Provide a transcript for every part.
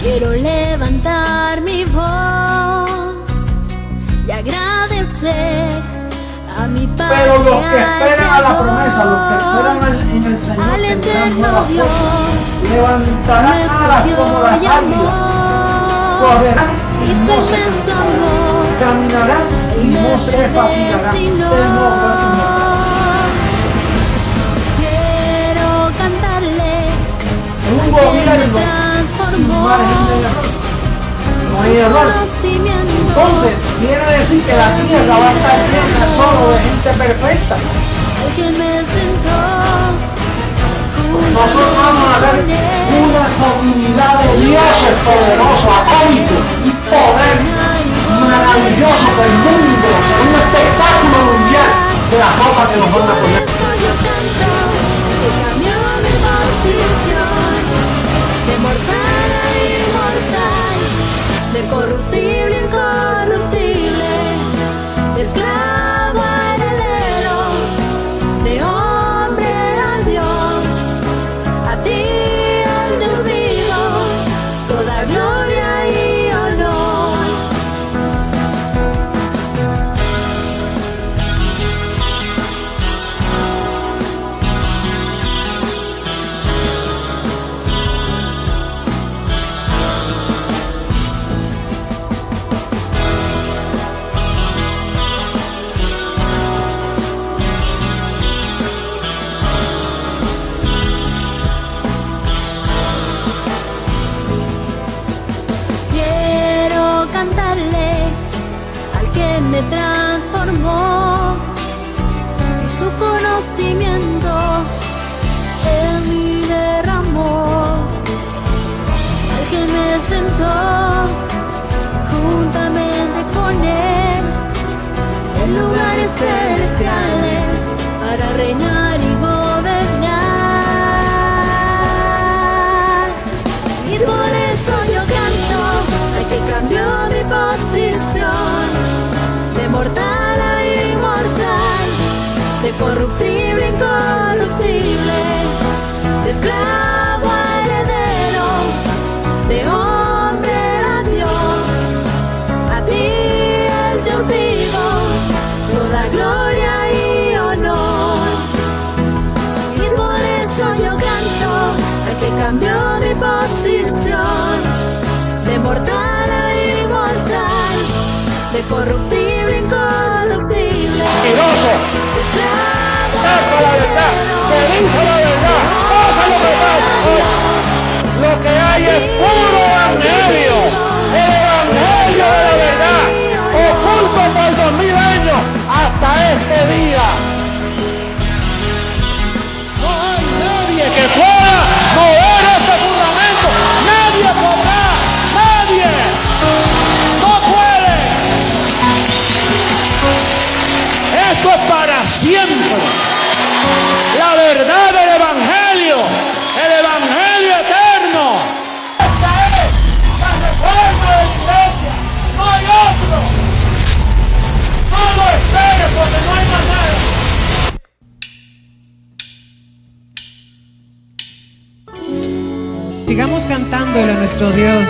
Quiero levantar mi voz y agradecer a mi Padre. Pero los que esperan a la promesa, los que esperan en el Señor, tendrán nuevas fuerzas, levantarán alas como las águilas, correrán y no se cansarán, caminarán y no se fatigarán. Quiero cantarle un gobierno sin margen de error. No hay error. Entonces, quiere decir que la tierra va a estar llena solo de gente perfecta. Nosotros vamos a ser una comunidad de dioses poderosos, atómicos y poder maravilloso del mundo, ser un espectáculo mundial de la ropa que nos van a poner. De mortal a inmortal, de corruptible a incorruptible, de esclavo a heredero, de hombre a Dios, a ti al Dios vivo, toda gloria y honor. Me transformó y su conocimiento en mí derramó, al que me sentó juntamente con él en lugares celestiales para reinar y gobernar. Y por eso yo canto al que cambió mi posición, de mortal a inmortal, de corruptible a incorruptible, de esclavo a heredero, de hombre a Dios, a ti el Dios vivo, toda gloria y honor. Y por eso yo canto al que cambió mi posición, de mortal a inmortal, de corruptible, incorruptible. Mentiroso. Caspa la verdad, se dice la verdad, pasa lo que pasa. Lo que hay es puro evangelio, el evangelio de la verdad, oculto por 2000 años hasta este día. No hay nadie que pueda mover este fundamento, nadie podrá, nadie. Esto es para siempre. La verdad del evangelio, el evangelio eterno. Esta es la reforma de la iglesia. No hay otro. No lo esperes porque no hay más nada. Sigamos cantándole a nuestro Dios.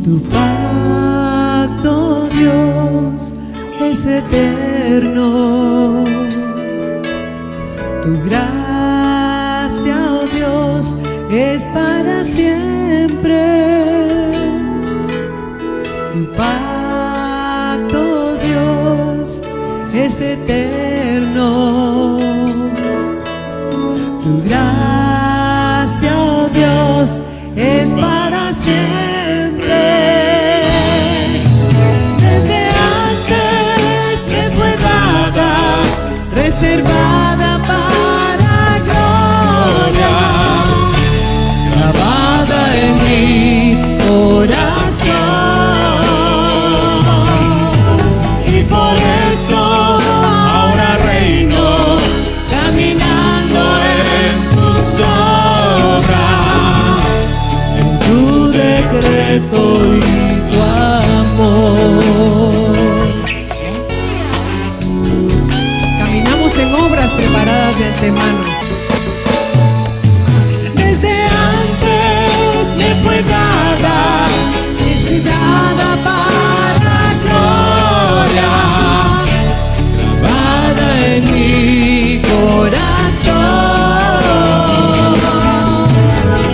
Tu pacto, Dios, es eterno. Tu gracia, oh Dios, es para siempre. Tu pacto, Dios, es eterno. Tu gracia, oh Dios, es para siempre. Reservada para gloria, grabada en mi corazón, y por eso ahora reino, caminando en tus obras, en tu decreto y tu amor. en obras preparadas de antemano. Desde antes me fue dada para gloria, grabada en mi corazón,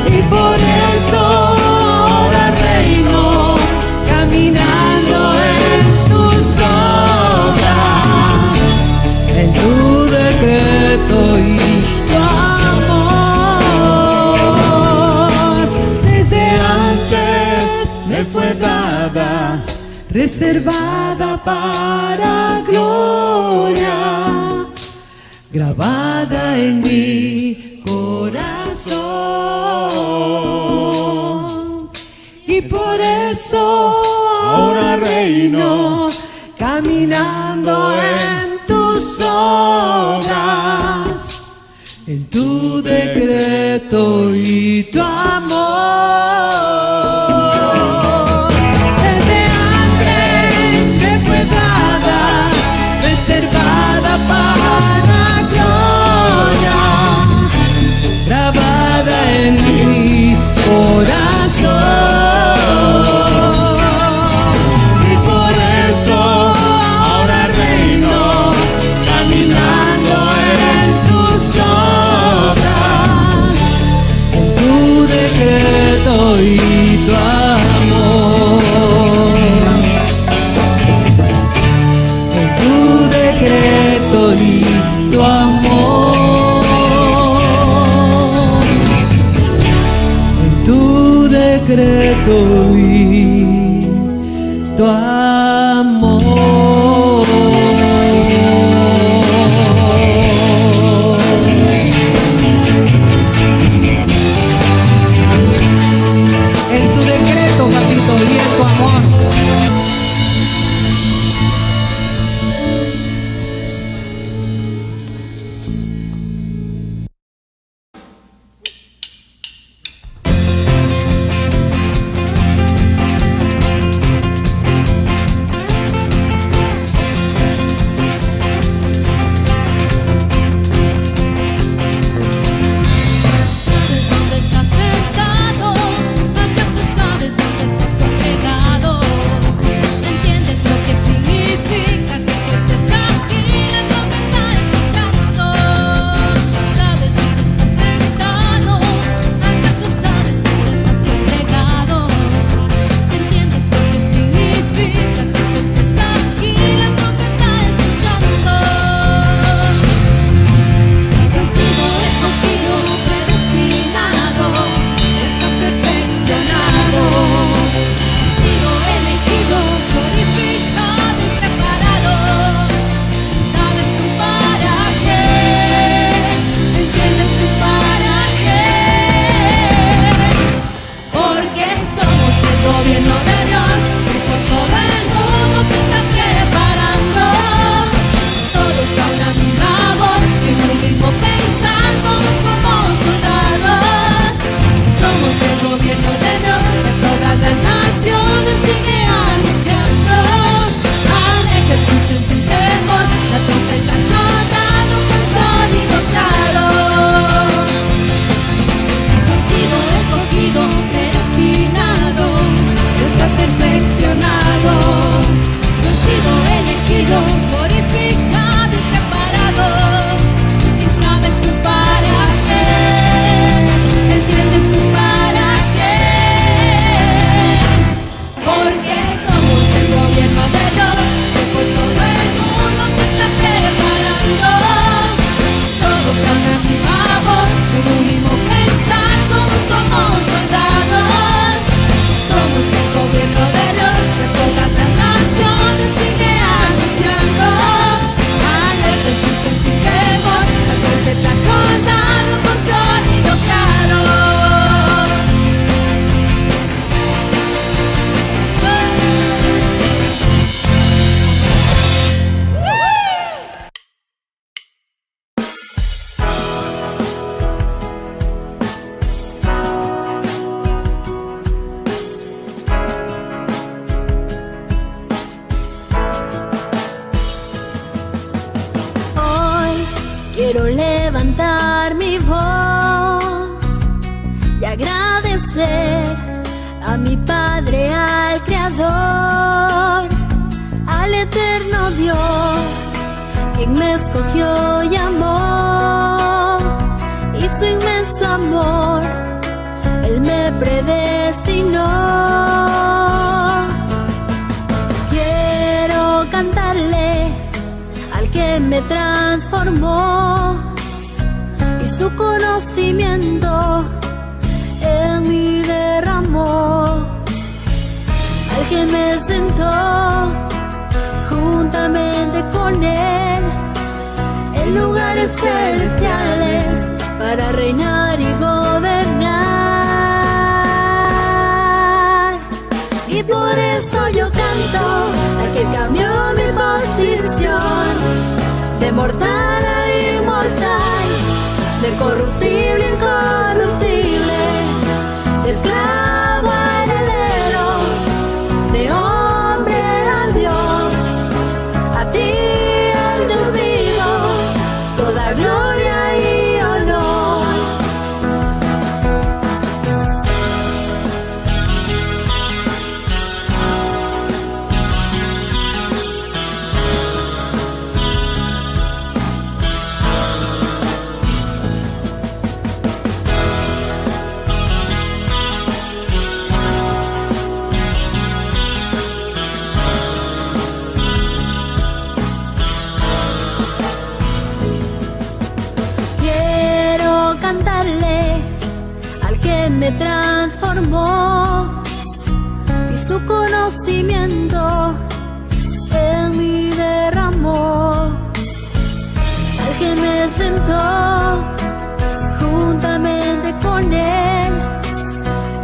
y por eso ahora reino caminando en tus obras, en tu decreto y tu amor. Desde antes me fue dada, reservada para gloria, grabada en mi corazón, y por eso ahora reino caminando en tus obras, en tu decreto y tu amor. Desde antes me fue dada, reservada para gloria, grabada en mi corazón, y por eso ahora reino caminando en tus obras, en tu decreto y tu amor, en tu decreto y tu amor, en tu decreto y tu amor. En tu decreto, papito, y en tu amor. Quiero levantar mi voz y agradecer a mi Padre, al Creador, al eterno Dios, quien me escogió y amó, y su inmenso amor Él me predestinó. Quiero cantarle al que me transformó, y su conocimiento en mí derramó, al que me sentó juntamente con Él en lugares celestiales para reinar y gobernar. Y por eso yo canto al que cambió mi posición de mortal a inmortal, de corruptible a incorruptible, de esclavo a heredero, de hombre a Dios. A ti, el Dios vivo, toda gloria y honor. Me transformó, y su conocimiento en mí derramó, al que me sentó juntamente con Él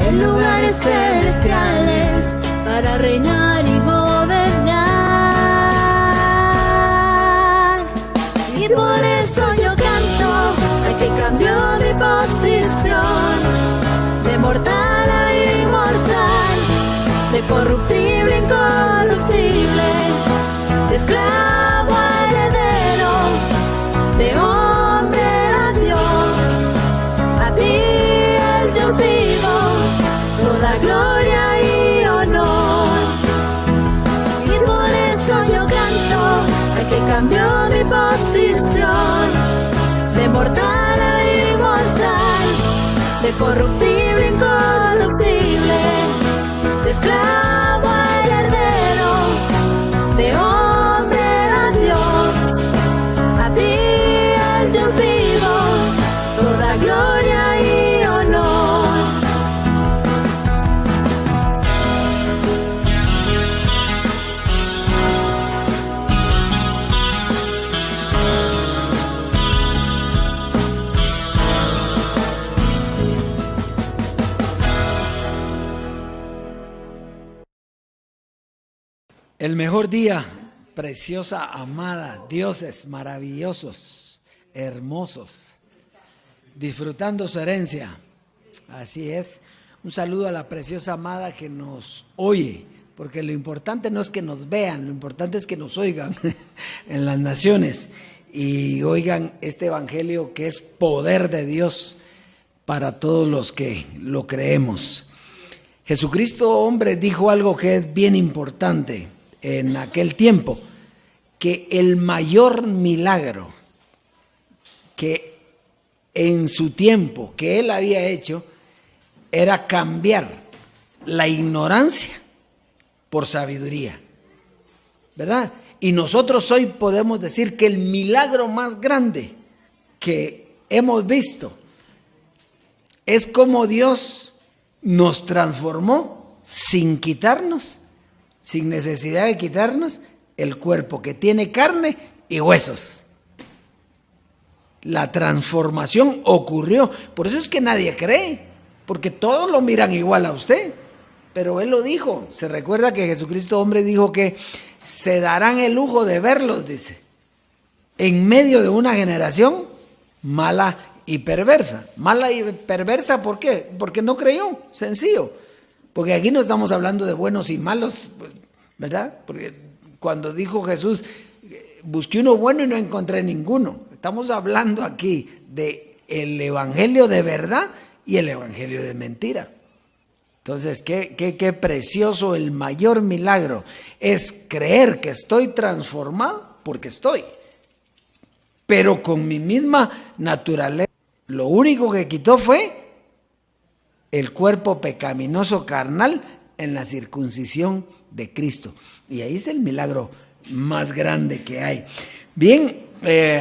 en lugares celestiales para reinar y gobernar. Y por eso yo canto al que cambió mi posición de mortal a inmortal, de corruptible a incorruptible, de esclavo a heredero, de hombre a Dios. A ti, el Dios vivo, toda gloria y honor. Y por eso yo canto al que cambió mi posición de mortal a inmortal, de corruptible a incorruptible, de esclavo a heredero, de hombre a Dios. A ti, el Dios vivo, toda gloria y honor. El mejor día, preciosa, amada, dioses maravillosos, hermosos, disfrutando su herencia. Así es. Un saludo a la preciosa amada que nos oye, porque lo importante no es que nos vean, lo importante es que nos oigan en las naciones y oigan este evangelio que es poder de Dios para todos los que lo creemos. Jesucristo, hombre, dijo algo que es bien importante en aquel tiempo, que el mayor milagro que en su tiempo que él había hecho era cambiar la ignorancia por sabiduría, ¿verdad? Y nosotros hoy podemos decir que el milagro más grande que hemos visto es cómo Dios nos transformó sin quitarnos, sin necesidad de quitarnos el cuerpo que tiene carne y huesos. La transformación ocurrió. Por eso es que nadie cree, porque todos lo miran igual a usted. Pero Él lo dijo. Se recuerda que Jesucristo, hombre, dijo que se darán el lujo de verlos, dice, en medio de una generación mala y perversa. Mala y perversa, ¿por qué? Porque no creyó, sencillo. Porque aquí no estamos hablando de buenos y malos, ¿verdad? Porque cuando dijo Jesús, busqué uno bueno y no encontré ninguno. Estamos hablando aquí de el evangelio de verdad y el evangelio de mentira. Entonces, qué precioso, el mayor milagro es creer que estoy transformado porque estoy, pero con mi misma naturaleza. Lo único que quitó fue el cuerpo pecaminoso carnal en la circuncisión de Cristo. Y ahí es el milagro más grande que hay. Bien,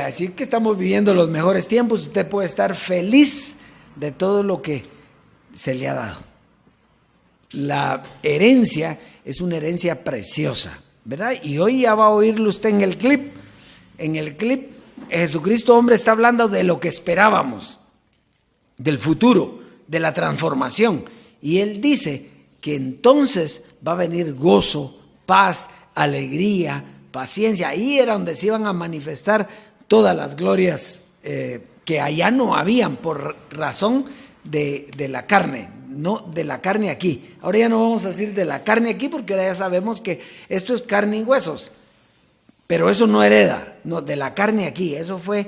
así que estamos viviendo los mejores tiempos. Usted puede estar feliz de todo lo que se le ha dado. La herencia es una herencia preciosa, ¿verdad? Y hoy ya va a oírlo usted en el clip. En el clip, Jesucristo hombre está hablando de lo que esperábamos, del futuro, de la transformación. Y él dice que entonces va a venir gozo, paz, alegría, paciencia. Ahí era donde se iban a manifestar todas las glorias que allá no habían por razón de la carne, no de la carne aquí. Ahora ya no vamos a decir de la carne aquí porque ahora ya sabemos que esto es carne y huesos, pero eso no hereda, no, de la carne aquí, eso fue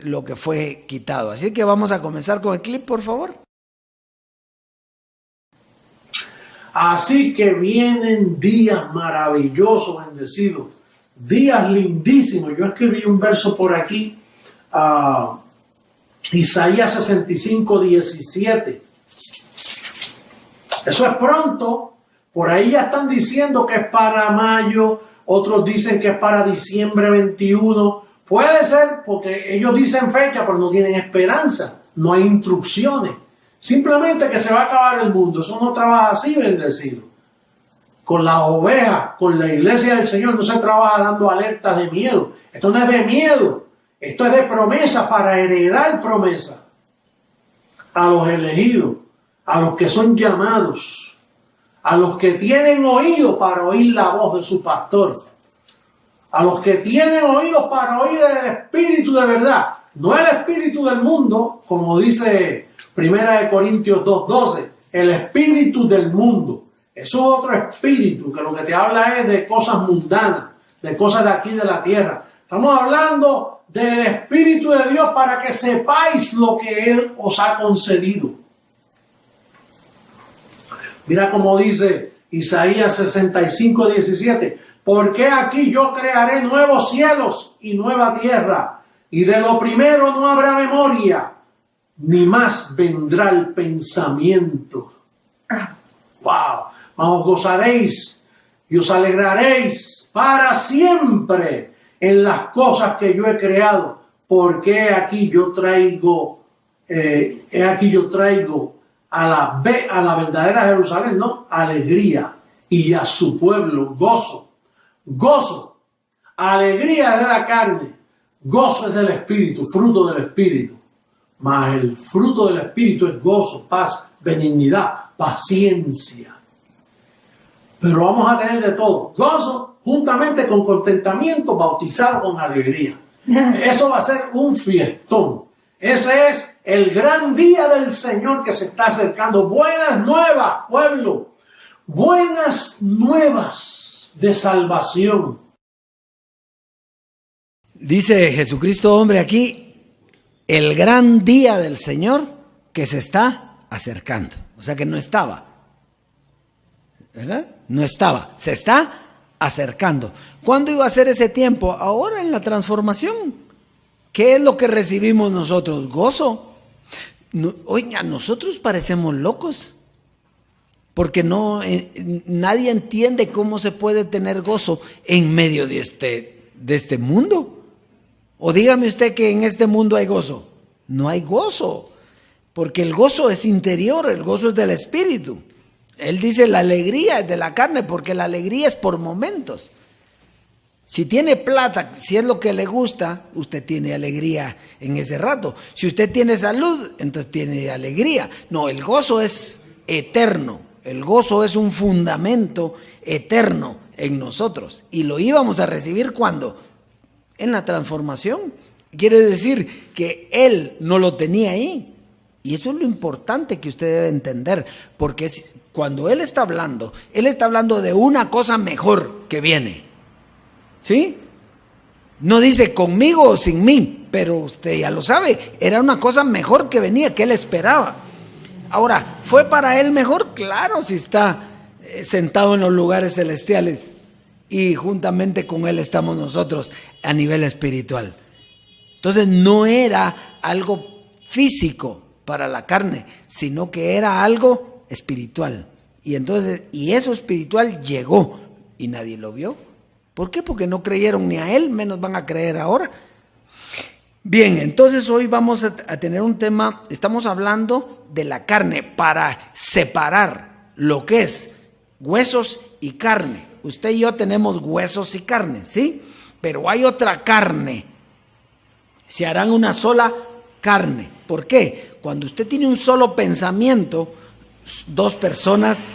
lo que fue quitado. Así que vamos a comenzar con el clip, por favor. Así que vienen días maravillosos, bendecidos, días lindísimos. Yo escribí un verso por aquí, Isaías 65, 17. Eso es pronto. Por ahí ya están diciendo que es para mayo, otros dicen que es para diciembre 21. Puede ser porque ellos dicen fecha, pero no tienen esperanza, no hay instrucciones. Simplemente que se va a acabar el mundo. Eso no trabaja así, bendecido. Con las ovejas, con la iglesia del Señor, no se trabaja dando alertas de miedo. Esto no es de miedo. Esto es de promesa, para heredar promesa a los elegidos, a los que son llamados, a los que tienen oído para oír la voz de su pastor, a los que tienen oídos para oír el espíritu de verdad, no el espíritu del mundo, como dice 1 Corintios 2:12, el espíritu del mundo. Eso es otro espíritu que lo que te habla es de cosas mundanas, de cosas de aquí de la tierra. Estamos hablando del Espíritu de Dios para que sepáis lo que Él os ha concedido. Mira cómo dice Isaías 65, 17. Porque aquí yo crearé nuevos cielos y nueva tierra, y de lo primero no habrá memoria, ni más vendrá el pensamiento. ¡Wow! Mas os gozaréis y os alegraréis para siempre en las cosas que yo he creado, porque aquí yo traigo a la verdadera Jerusalén, ¿no? Alegría, y a su pueblo gozo, alegría es de la carne, gozo es del espíritu, fruto del espíritu. Mas el fruto del espíritu es gozo, paz, benignidad, paciencia. Pero vamos a tener de todo. Gozo juntamente con contentamiento, bautizado con alegría. Eso va a ser un fiestón. Ese es el gran día del Señor que se está acercando. Buenas nuevas, pueblo. Buenas nuevas de salvación. Dice Jesucristo hombre aquí, el gran día del Señor que se está acercando. O sea que no estaba, ¿verdad? No estaba, se está acercando. ¿Cuándo iba a ser ese tiempo? Ahora, en la transformación. ¿Qué es lo que recibimos nosotros? Gozo. Oiga, nosotros parecemos locos, porque nadie entiende cómo se puede tener gozo en medio de este mundo. O dígame usted que en este mundo hay gozo. No hay gozo, porque el gozo es interior, el gozo es del espíritu. Él dice la alegría es de la carne, porque la alegría es por momentos. Si tiene plata, si es lo que le gusta, usted tiene alegría en ese rato. Si usted tiene salud, entonces tiene alegría. No, el gozo es eterno. El gozo es un fundamento eterno en nosotros. Y lo íbamos a recibir ¿cuándo? En la transformación. Quiere decir que Él no lo tenía ahí. Y eso es lo importante que usted debe entender. Porque cuando Él está hablando de una cosa mejor que viene. ¿Sí? No dice conmigo o sin mí, pero usted ya lo sabe, era una cosa mejor que venía, que él esperaba. Ahora, ¿fue para él mejor? Claro, si está sentado en los lugares celestiales y juntamente con él estamos nosotros a nivel espiritual. Entonces no era algo físico para la carne, sino que era algo espiritual. Y entonces, y eso espiritual llegó y nadie lo vio. ¿Por qué? Porque no creyeron ni a él, menos van a creer ahora. Bien, entonces hoy vamos a tener un tema, estamos hablando de la carne para separar lo que es huesos y carne. Usted y yo tenemos huesos y carne, ¿sí? Pero hay otra carne. Se harán una sola carne. ¿Por qué? Cuando usted tiene un solo pensamiento, dos personas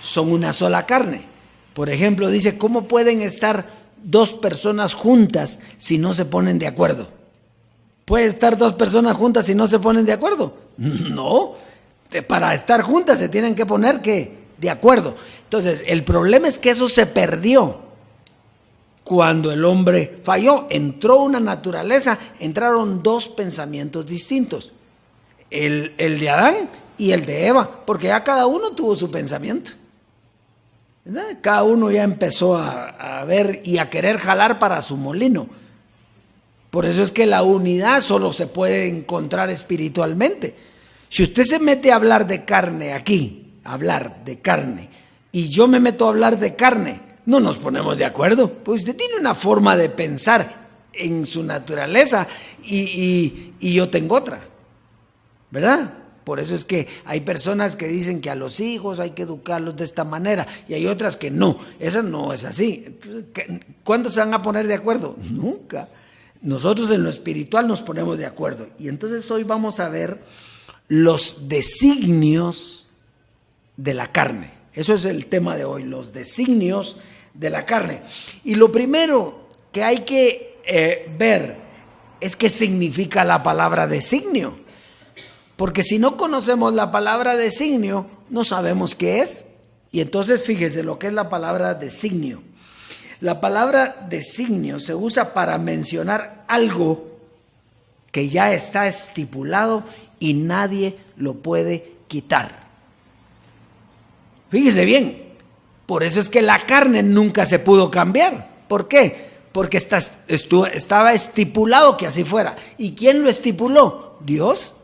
son una sola carne. Por ejemplo, dice, ¿cómo pueden estar dos personas juntas si no se ponen de acuerdo? ¿Puede estar dos personas juntas si no se ponen de acuerdo? No. Para estar juntas se tienen que poner de acuerdo. Entonces, el problema es que eso se perdió cuando el hombre falló. Entró una naturaleza, entraron dos pensamientos distintos. El de Adán y el de Eva, porque ya cada uno tuvo su pensamiento. ¿Verdad? Cada uno ya empezó a ver y a querer jalar para su molino. Por eso es que la unidad solo se puede encontrar espiritualmente. Si usted se mete a hablar de carne aquí, hablar de carne, y yo me meto a hablar de carne, no nos ponemos de acuerdo. Pues usted tiene una forma de pensar en su naturaleza y yo tengo otra, ¿verdad? Por eso es que hay personas que dicen que a los hijos hay que educarlos de esta manera y hay otras que no. Eso no es así. ¿Cuándo se van a poner de acuerdo? Nunca. Nosotros en lo espiritual nos ponemos de acuerdo. Y entonces hoy vamos a ver los designios de la carne. Eso es el tema de hoy, los designios de la carne. Y lo primero que hay que ver es qué significa la palabra designio. Porque si no conocemos la palabra designio, no sabemos qué es. Y entonces fíjese lo que es la palabra designio. La palabra designio se usa para mencionar algo que ya está estipulado y nadie lo puede quitar. Fíjese bien, por eso es que la carne nunca se pudo cambiar. ¿Por qué? Porque estaba estipulado que así fuera. ¿Y quién lo estipuló? Dios.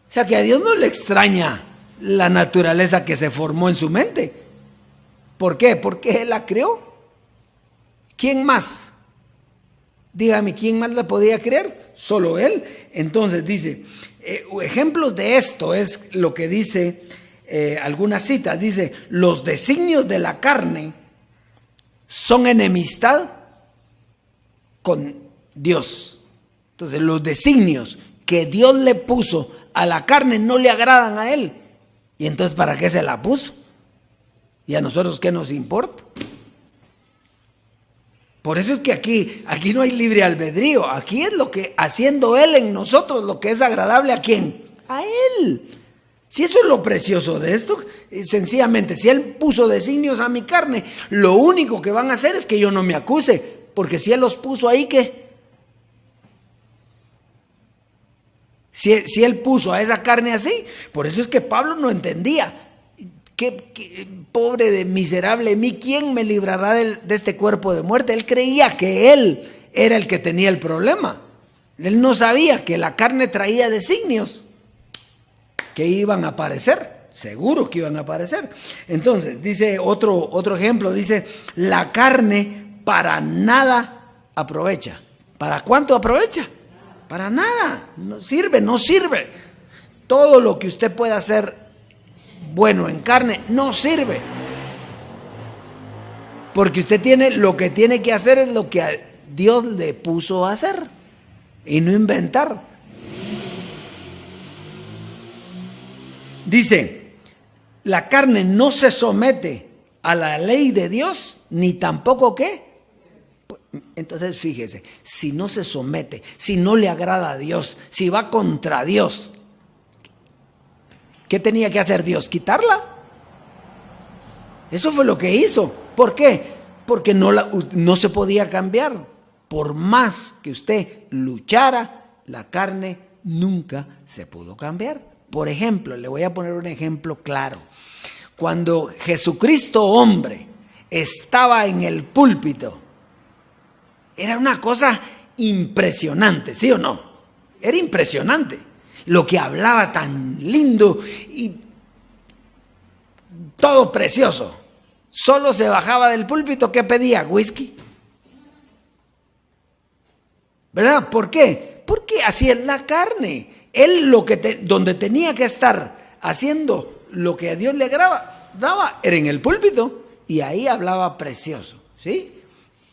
O sea que a Dios no le extraña la naturaleza que se formó en su mente. ¿Por qué? Porque Él la creó. ¿Quién más? Dígame, ¿quién más la podía crear? Solo Él. Entonces dice, ejemplos de esto es lo que dice algunas citas. Dice, los designios de la carne son enemistad con Dios. Entonces los designios que Dios le puso a la carne no le agradan a Él. ¿Y entonces para qué se la puso? ¿Y a nosotros qué nos importa? Por eso es que aquí no hay libre albedrío. Aquí es lo que, haciendo Él en nosotros lo que es agradable ¿a quién? A Él. Si eso es lo precioso de esto, sencillamente, si Él puso designios a mi carne, lo único que van a hacer es que yo no me acuse. Porque si Él los puso ahí, ¿qué? Si Él puso a esa carne así, por eso es que Pablo no entendía. ¿Qué pobre de miserable mí, ¿quién me librará de este cuerpo de muerte? Él creía que él era el que tenía el problema. Él no sabía que la carne traía designios que iban a aparecer, seguro que iban a aparecer. Entonces, dice otro ejemplo, dice, la carne para nada aprovecha. ¿Para cuánto aprovecha? Para nada, no sirve. Todo lo que usted pueda hacer bueno en carne no sirve. Porque usted lo que tiene que hacer es lo que Dios le puso a hacer y no inventar. Dice, la carne no se somete a la ley de Dios, ni tampoco ¿qué? Entonces fíjese, si no se somete, si no le agrada a Dios, si va contra Dios, ¿qué tenía que hacer Dios? ¿Quitarla? Eso fue lo que hizo. ¿Por qué? Porque no se podía cambiar. por más que usted luchara, la carne nunca se pudo cambiar. Por ejemplo, le voy a poner un ejemplo claro. Cuando Jesucristo hombre estaba en el púlpito, era una cosa impresionante, ¿sí o no? Era impresionante. Lo que hablaba tan lindo y todo precioso. Solo se bajaba del púlpito, ¿qué pedía? Whisky. ¿Verdad? ¿Por qué? Porque así es la carne. Él donde tenía que estar haciendo lo que a Dios le daba era en el púlpito, y ahí hablaba precioso, ¿sí?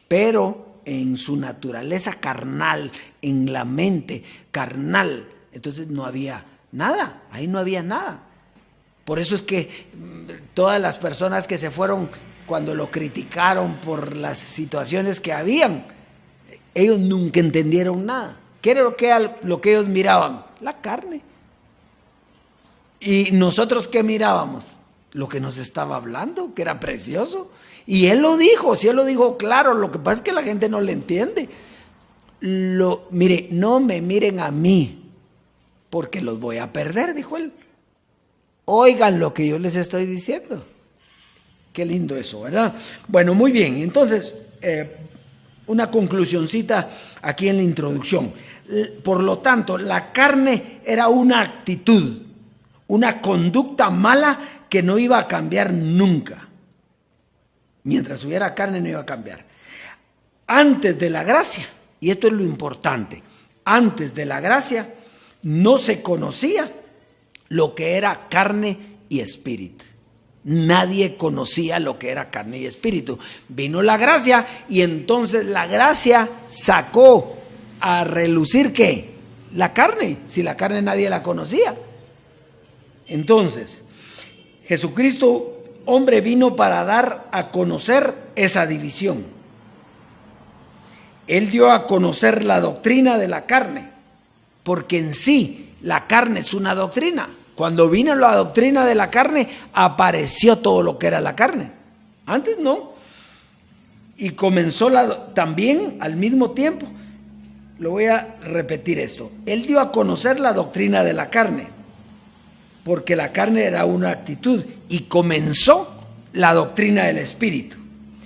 Pero en su naturaleza carnal, en la mente carnal, entonces no había nada, ahí no había nada. Por eso es que todas las personas que se fueron cuando lo criticaron por las situaciones que habían, ellos nunca entendieron nada. ¿Qué era lo que ellos miraban? La carne. ¿Y nosotros qué mirábamos? Lo que nos estaba hablando, que era precioso. Y él lo dijo, sí, él lo dijo claro. Lo que pasa es que la gente no le entiende. Mire, no me miren a mí, porque los voy a perder, dijo él. Oigan lo que yo les estoy diciendo. Qué lindo eso, ¿verdad? Bueno, muy bien. Entonces, una conclusioncita aquí en la introducción. Por lo tanto, la carne era una actitud, una conducta mala que no iba a cambiar nunca. Mientras hubiera carne no iba a cambiar. Antes de la gracia, y esto es lo importante, antes de la gracia no se conocía lo que era carne y espíritu. Nadie conocía lo que era carne y espíritu. Vino la gracia y entonces la gracia sacó a relucir ¿qué? La carne. Si la carne nadie la conocía. Entonces, Jesucristo, hombre, vino para dar a conocer esa división. Él dio a conocer la doctrina de la carne, porque en sí la carne es una doctrina. Cuando vino la doctrina de la carne, apareció todo lo que era la carne. Antes no. Y comenzó también al mismo tiempo. Lo voy a repetir esto. Él dio a conocer la doctrina de la carne, porque la carne era una actitud, y comenzó la doctrina del espíritu.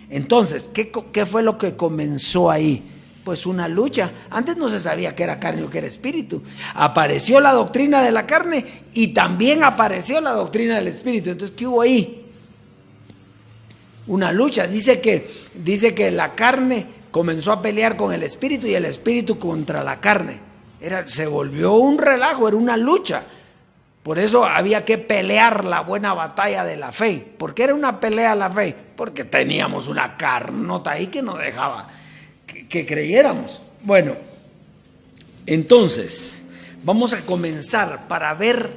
Entonces, ¿qué fue lo que comenzó ahí? Pues una lucha. Antes no se sabía qué era carne o qué era espíritu. Apareció la doctrina de la carne y también apareció la doctrina del espíritu. Entonces, ¿qué hubo ahí? Una lucha. Dice que la carne comenzó a pelear con el espíritu y el espíritu contra la carne. Se volvió un relajo, era una lucha. Por eso había que pelear la buena batalla de la fe. ¿Por qué era una pelea la fe? Porque teníamos una carnota ahí que nos dejaba que creyéramos. Bueno, entonces vamos a comenzar para ver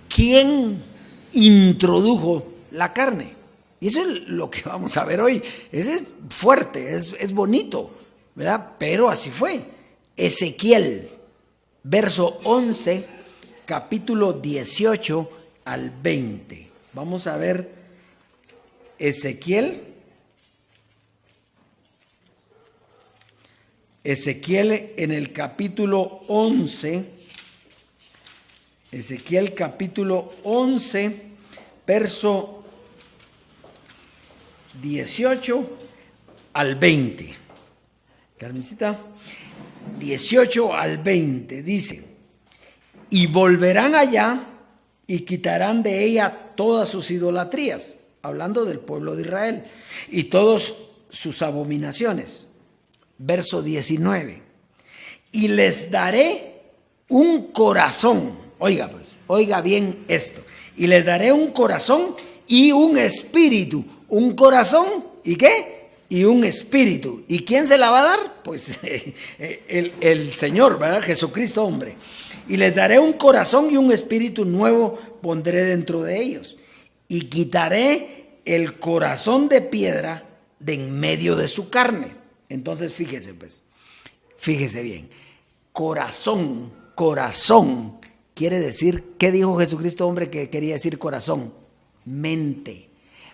quién introdujo la carne. Y eso es lo que vamos a ver hoy. Ese es fuerte, es bonito, ¿verdad? Pero así fue. Ezequiel, verso 11, capítulo 18 al 20. Vamos a ver Ezequiel en el capítulo 11, Ezequiel capítulo 11, verso 18 al 20. Carmencita, 18 al 20 dice: y volverán allá y quitarán de ella todas sus idolatrías, hablando del pueblo de Israel, y todas sus abominaciones. Verso 19, y les daré un corazón, oiga bien esto, y les daré un corazón y un espíritu, un corazón y ¿qué? Y un espíritu. ¿Y quién se la va a dar? Pues el Señor, ¿verdad? Jesucristo hombre. Y les daré un corazón y un espíritu nuevo pondré dentro de ellos, y quitaré el corazón de piedra de en medio de su carne. Entonces fíjese bien, corazón quiere decir, ¿qué dijo Jesucristo hombre que quería decir corazón? Mente.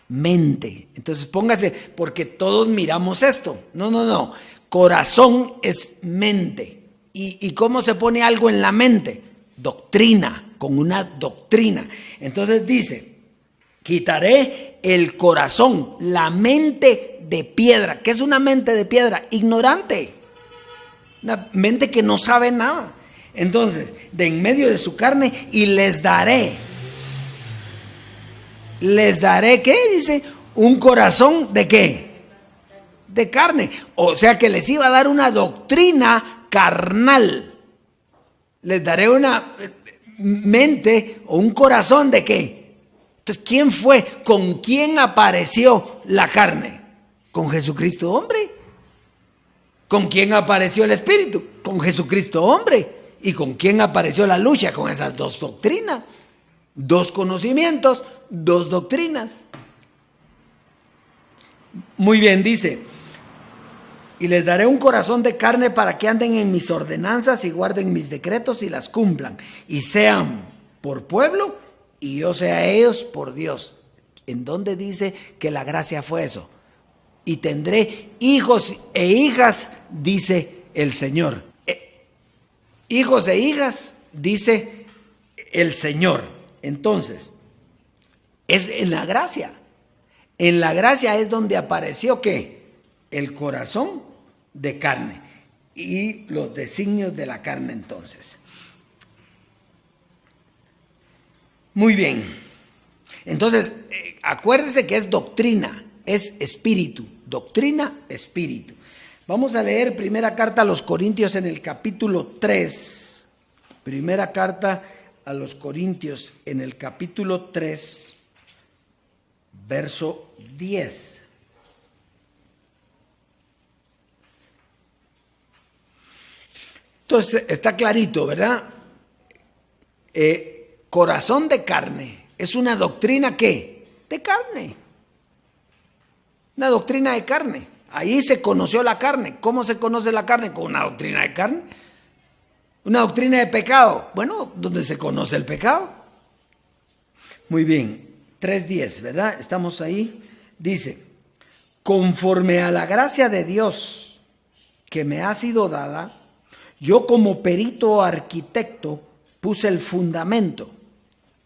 Entonces póngase, porque todos miramos esto. No. Corazón es mente. ¿Y cómo se pone algo en la mente? Doctrina, con una doctrina. Entonces dice, quitaré el corazón, la mente de piedra. ¿Qué es una mente de piedra? Ignorante. Una mente que no sabe nada. Entonces, de en medio de su carne, y les daré. ¿Les daré qué? Dice, un corazón ¿de qué? De carne. O sea que les iba a dar una doctrina carnal. Les daré una mente o un corazón ¿de qué? Entonces, ¿quién fue? ¿Con quién apareció la carne? Con Jesucristo hombre. ¿Con quién apareció el Espíritu? Con Jesucristo hombre. ¿Y con quién apareció la lucha? Con esas dos doctrinas. Dos conocimientos, dos doctrinas. Muy bien, dice, y les daré un corazón de carne para que anden en mis ordenanzas y guarden mis decretos y las cumplan, y sean por pueblo y yo sea ellos por Dios. ¿En dónde dice que la gracia fue eso? Y tendré hijos e hijas, dice el Señor. Hijos e hijas, dice el Señor. Entonces, es en la gracia. En la gracia es donde apareció ¿qué? El corazón de carne y los designios de la carne entonces. Muy bien. Entonces, acuérdense que es doctrina, es espíritu. Doctrina, espíritu. Vamos a leer primera carta a los Corintios en el capítulo 3. Primera carta a los Corintios en el capítulo 3, verso 10. Entonces está clarito, ¿verdad? Corazón de carne es una doctrina ¿qué? De carne. Una doctrina de carne. Ahí se conoció la carne. ¿Cómo se conoce la carne? Con una doctrina de carne. Una doctrina de pecado. Bueno, donde se conoce el pecado. Muy bien. 3:10, ¿verdad? Estamos ahí. Dice, conforme a la gracia de Dios que me ha sido dada, yo como perito arquitecto puse el fundamento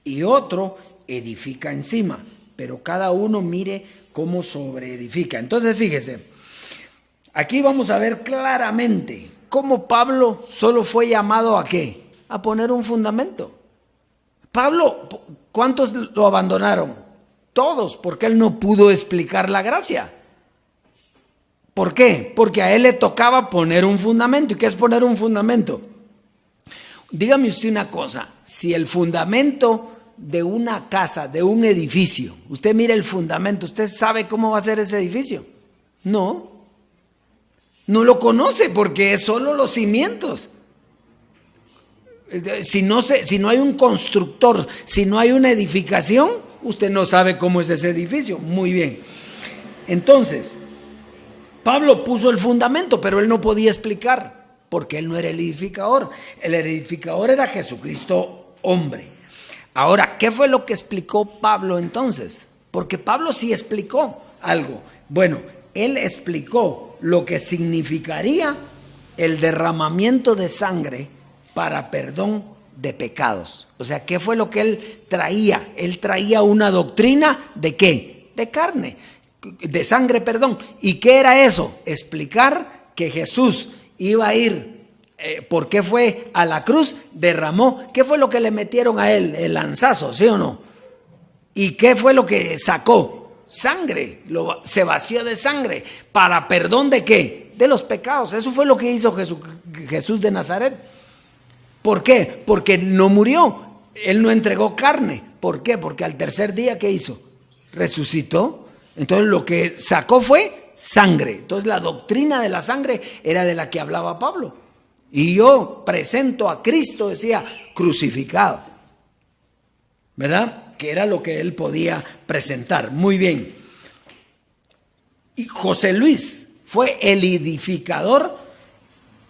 y otro edifica encima, pero cada uno mire cómo sobreedifica. Entonces fíjese, aquí vamos a ver claramente cómo Pablo solo fue llamado a ¿qué? A poner un fundamento. Pablo, ¿cuántos lo abandonaron? Todos, porque él no pudo explicar la gracia. ¿Por qué? Porque a él le tocaba poner un fundamento. ¿Y qué es poner un fundamento? Dígame usted una cosa, si el fundamento de una casa, de un edificio, usted mira el fundamento, ¿usted sabe cómo va a ser ese edificio? No lo conoce porque es solo los cimientos. Si no hay un constructor, si no hay una edificación, usted no sabe cómo es ese edificio. Muy bien. Entonces, Pablo puso el fundamento, pero él no podía explicar, porque él no era el edificador. El edificador era Jesucristo hombre. Ahora, ¿qué fue lo que explicó Pablo entonces? Porque Pablo sí explicó algo. Bueno, él explicó lo que significaría el derramamiento de sangre para perdón de pecados. O sea, ¿qué fue lo que él traía? Él traía una doctrina ¿de qué? De carne, de sangre, perdón. ¿Y qué era eso? Explicar que Jesús iba a ir. ¿Por qué fue a la cruz? Derramó. ¿Qué fue lo que le metieron a él? El lanzazo, ¿sí o no? ¿Y qué fue lo que sacó? Sangre. Se vació de sangre. ¿Para perdón de qué? De los pecados. Eso fue lo que hizo Jesús de Nazaret. ¿Por qué? Porque no murió. Él no entregó carne. ¿Por qué? Porque al tercer día, ¿qué hizo? Resucitó. Entonces lo que sacó fue sangre. Entonces la doctrina de la sangre era de la que hablaba Pablo. Y yo presento a Cristo, decía, crucificado. ¿Verdad? Que era lo que él podía presentar. Muy bien. Y José Luis fue el edificador,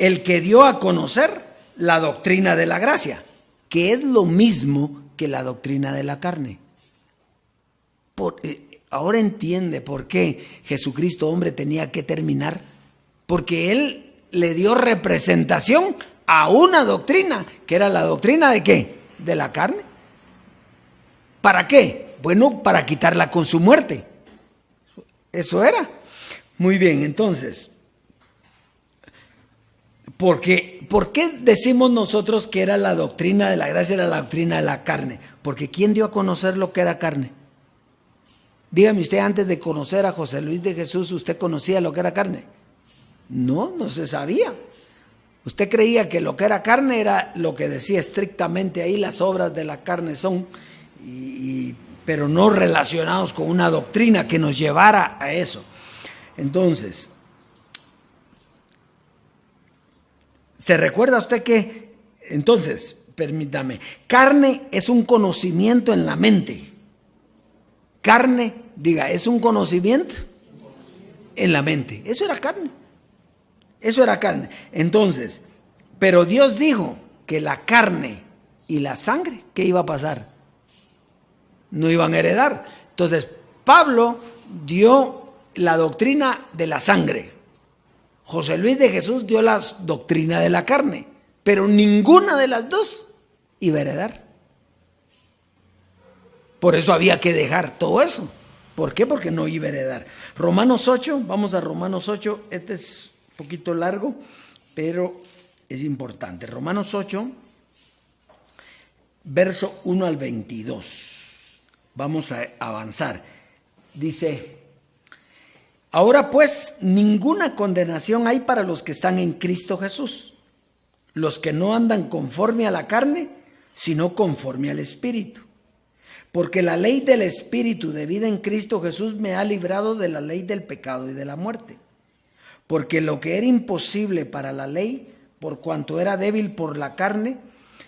el que dio a conocer la doctrina de la gracia, que es lo mismo que la doctrina de la carne. Ahora entiende por qué Jesucristo hombre tenía que terminar porque él le dio representación a una doctrina, que era la doctrina de ¿qué? De la carne. ¿Para qué? Bueno, para quitarla con su muerte. Eso era. Muy bien, entonces, ¿por qué decimos nosotros que era la doctrina de la gracia, era la doctrina de la carne? Porque ¿quién dio a conocer lo que era carne? Dígame usted, antes de conocer a José Luis de Jesús, ¿usted conocía lo que era carne? No, no se sabía. Usted creía que lo que era carne era lo que decía estrictamente ahí, las obras de la carne son, pero no relacionados con una doctrina que nos llevara a eso. Entonces, ¿se recuerda usted que, entonces, permítame, carne es un conocimiento en la mente? Carne, diga, es un conocimiento en la mente. Eso era carne. Eso era carne. Entonces, pero Dios dijo que la carne y la sangre, ¿qué iba a pasar? No iban a heredar. Entonces, Pablo dio la doctrina de la sangre. José Luis de Jesús dio la doctrina de la carne, pero ninguna de las dos iba a heredar. Por eso había que dejar todo eso. ¿Por qué? Porque no iba a heredar. Romanos 8, vamos a Romanos 8, este es un poquito largo, pero es importante. Romanos 8, verso 1 al 22. Vamos a avanzar. Dice: ahora pues, ninguna condenación hay para los que están en Cristo Jesús, los que no andan conforme a la carne, sino conforme al Espíritu. Porque la ley del Espíritu de vida en Cristo Jesús me ha librado de la ley del pecado y de la muerte. Porque lo que era imposible para la ley, por cuanto era débil por la carne,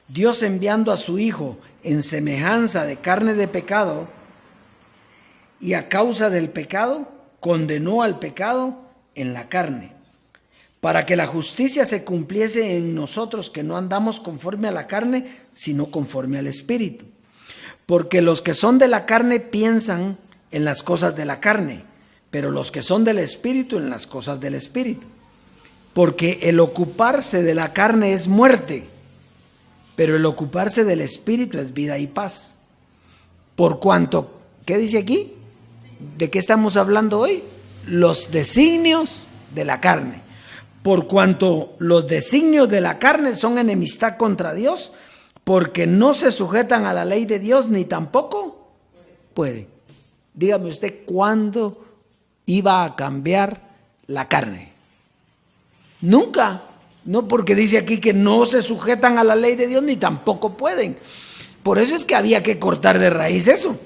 Dios enviando a su Hijo en semejanza de carne de pecado, y a causa del pecado, condenó al pecado en la carne, para que la justicia se cumpliese en nosotros, que no andamos conforme a la carne, sino conforme al Espíritu. Porque los que son de la carne piensan en las cosas de la carne, pero los que son del Espíritu en las cosas del Espíritu. Porque el ocuparse de la carne es muerte, pero el ocuparse del Espíritu es vida y paz. Por cuanto, ¿qué dice aquí? ¿De qué estamos hablando hoy? Los designios de la carne. Por cuanto los designios de la carne son enemistad contra Dios, porque no se sujetan a la ley de Dios, ni tampoco pueden. Dígame usted, ¿cuándo iba a cambiar la carne? Nunca. No, porque dice aquí que no se sujetan a la ley de Dios, ni tampoco pueden. Por eso es que había que cortar de raíz eso.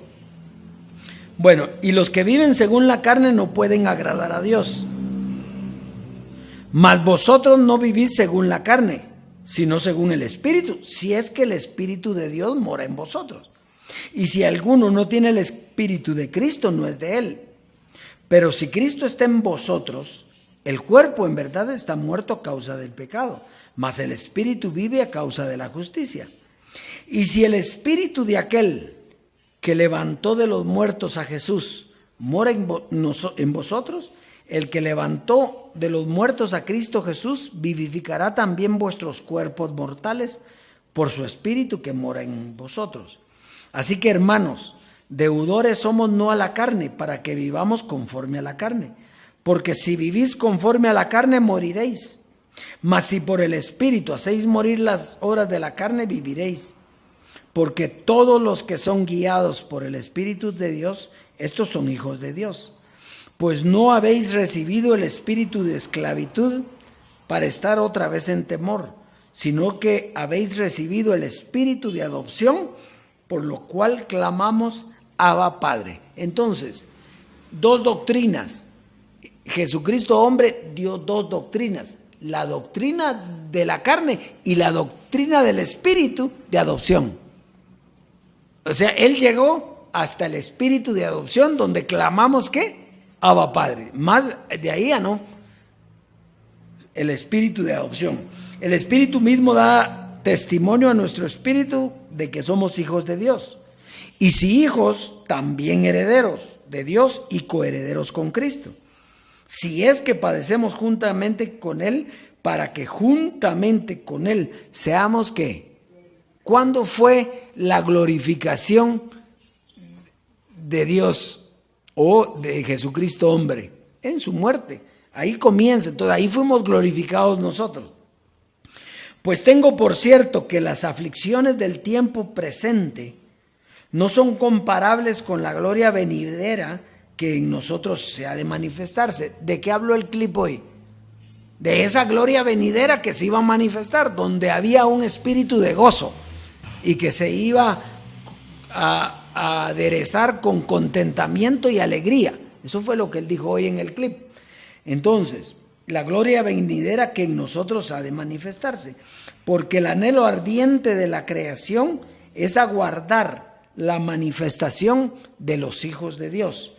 Bueno, y los que viven según la carne no pueden agradar a Dios. Mas vosotros no vivís según la carne, sino según el Espíritu, si es que el Espíritu de Dios mora en vosotros. Y si alguno no tiene el Espíritu de Cristo, no es de él. Pero si Cristo está en vosotros, el cuerpo en verdad está muerto a causa del pecado, mas el Espíritu vive a causa de la justicia. Y si el Espíritu de aquel que levantó de los muertos a Jesús mora en vosotros, el que levantó de los muertos a Cristo Jesús vivificará también vuestros cuerpos mortales por su Espíritu que mora en vosotros. Así que, hermanos, deudores somos no a la carne, para que vivamos conforme a la carne. Porque si vivís conforme a la carne, moriréis. Mas si por el Espíritu hacéis morir las obras de la carne, viviréis. Porque todos los que son guiados por el Espíritu de Dios, estos son hijos de Dios. Pues no habéis recibido el espíritu de esclavitud para estar otra vez en temor, sino que habéis recibido el espíritu de adopción, por lo cual clamamos Abba Padre. Entonces, dos doctrinas. Jesucristo hombre dio dos doctrinas: la doctrina de la carne y la doctrina del espíritu de adopción. O sea, él llegó hasta el espíritu de adopción, donde clamamos ¿qué? Abba Padre. Más de ahí a no. El espíritu de adopción. El espíritu mismo da testimonio a nuestro espíritu de que somos hijos de Dios. Y si hijos, también herederos de Dios y coherederos con Cristo. si es que padecemos juntamente con Él, para que juntamente con Él seamos ¿qué? ¿Cuándo fue la glorificación de Dios o de Jesucristo hombre? En su muerte. Ahí comienza, entonces ahí fuimos glorificados nosotros. Pues tengo por cierto que las aflicciones del tiempo presente no son comparables con la gloria venidera que en nosotros se ha de manifestarse. ¿De qué habló el clip hoy? De esa gloria venidera que se iba a manifestar, donde había un espíritu de gozo y que se iba a aderezar con contentamiento y alegría. Eso fue lo que él dijo hoy en el clip. Entonces, la gloria venidera que en nosotros ha de manifestarse, porque el anhelo ardiente de la creación es aguardar la manifestación de los hijos de Dios,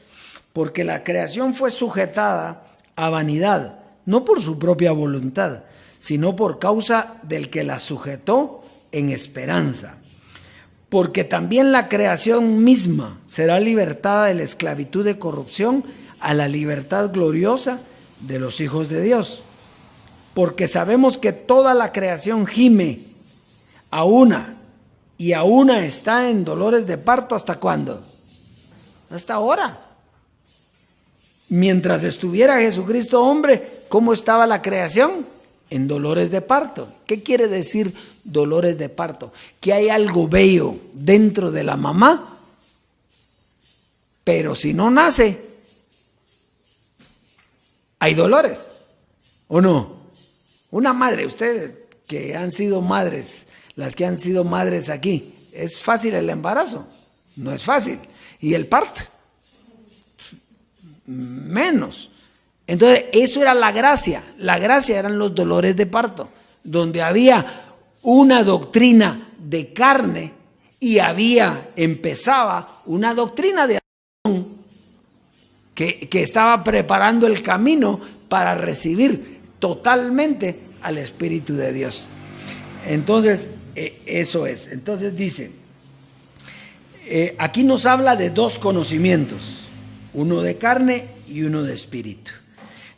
porque la creación fue sujetada a vanidad, no por su propia voluntad, sino por causa del que la sujetó en esperanza. Porque también la creación misma será libertada de la esclavitud de corrupción a la libertad gloriosa de los hijos de Dios. Porque sabemos que toda la creación gime a una está en dolores de parto. ¿Hasta cuándo? Hasta ahora. Mientras estuviera Jesucristo hombre, ¿cómo estaba la creación? En dolores de parto. ¿Qué quiere decir dolores de parto? Que hay algo bello dentro de la mamá, pero si no nace, hay dolores, ¿o no? Una madre, ustedes que han sido madres, las que han sido madres aquí, ¿es fácil el embarazo? No es fácil. ¿Y el parto? Menos. Entonces, eso era la gracia. La gracia eran los dolores de parto, donde había una doctrina de carne y empezaba una doctrina de Adán que estaba preparando el camino para recibir totalmente al Espíritu de Dios. Entonces, eso es. Entonces dice, aquí nos habla de dos conocimientos, uno de carne y uno de espíritu.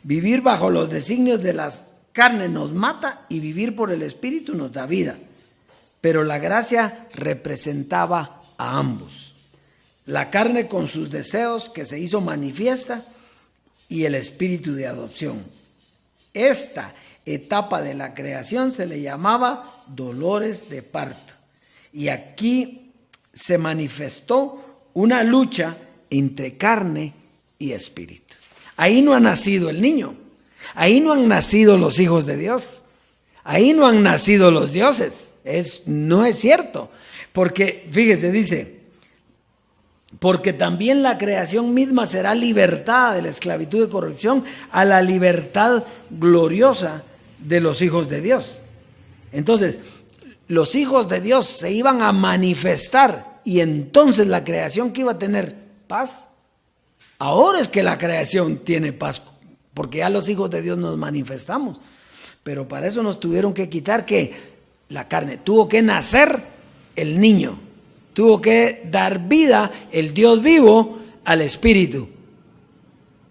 Vivir bajo los designios de las carnes nos mata y vivir por el espíritu nos da vida. Pero la gracia representaba a ambos. La carne con sus deseos que se hizo manifiesta y el espíritu de adopción. Esta etapa de la creación se le llamaba dolores de parto. Y aquí se manifestó una lucha entre carne y espíritu. Ahí no ha nacido el niño, ahí no han nacido los hijos de Dios, ahí no han nacido los dioses. No es cierto, porque fíjese, dice, porque también la creación misma será libertada de la esclavitud de corrupción a la libertad gloriosa de los hijos de Dios. Entonces, los hijos de Dios se iban a manifestar y entonces la creación que iba a tener paz. Ahora es que la creación tiene paz, porque ya los hijos de Dios nos manifestamos. Pero para eso nos tuvieron que quitar que la carne, tuvo que nacer el niño, tuvo que dar vida el Dios vivo al Espíritu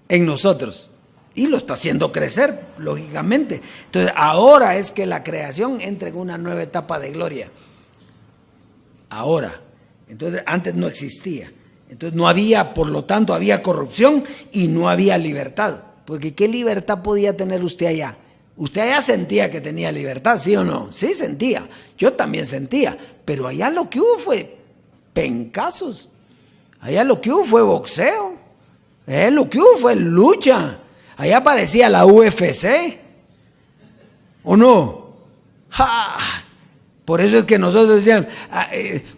en nosotros. Y lo está haciendo crecer, lógicamente. Entonces ahora es que la creación entra en una nueva etapa de gloria. Ahora. Entonces antes no existía. Entonces no había, por lo tanto, había corrupción y no había libertad. Porque ¿qué libertad podía tener usted allá? Usted allá sentía que tenía libertad, ¿sí o no? Sí sentía, yo también sentía. Pero allá lo que hubo fue pencazos. Allá lo que hubo fue boxeo. Lo que hubo fue lucha. Allá parecía la UFC. ¿O no? ¡Ja! Por eso es que nosotros decíamos,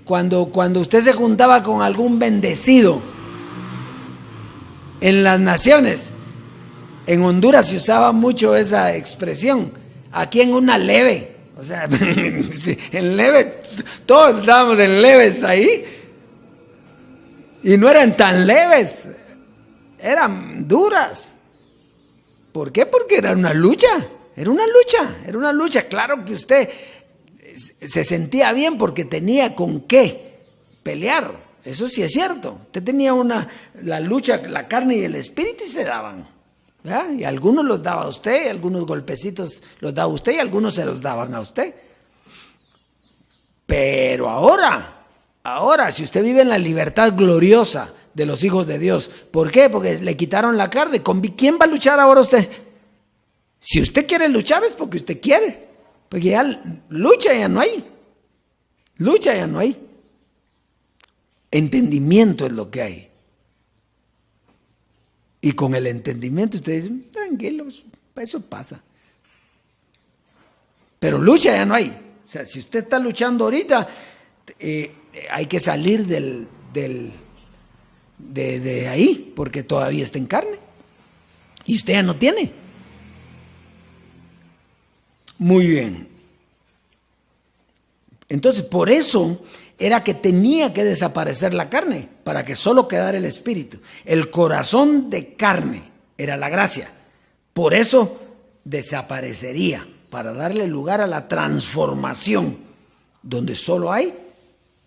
cuando usted se juntaba con algún bendecido en las naciones, en Honduras se usaba mucho esa expresión, aquí en una leve, o sea, en leve, todos estábamos en leves ahí, y no eran tan leves, eran duras. ¿Por qué? Porque era una lucha, claro que usted se sentía bien porque tenía con qué pelear, eso sí es cierto. Usted tenía la lucha, la carne y el espíritu y se daban. ¿verdad? Y algunos los daba a usted, algunos golpecitos los daba a usted y algunos se los daban a usted. Pero ahora, si usted vive en la libertad gloriosa de los hijos de Dios, ¿por qué? Porque le quitaron la carne. ¿Con quién va a luchar ahora usted? Si usted quiere luchar es porque usted quiere, porque ya lucha ya no hay. Lucha ya no hay. Entendimiento es lo que hay. Y con el entendimiento ustedes dicen, tranquilos, eso pasa. Pero lucha ya no hay. O sea, si usted está luchando ahorita, hay que salir de ahí, porque todavía está en carne. Y usted ya no tiene. Muy bien. Entonces, por eso era que tenía que desaparecer la carne, para que solo quedara el espíritu. El corazón de carne era la gracia. Por eso desaparecería, para darle lugar a la transformación, donde solo hay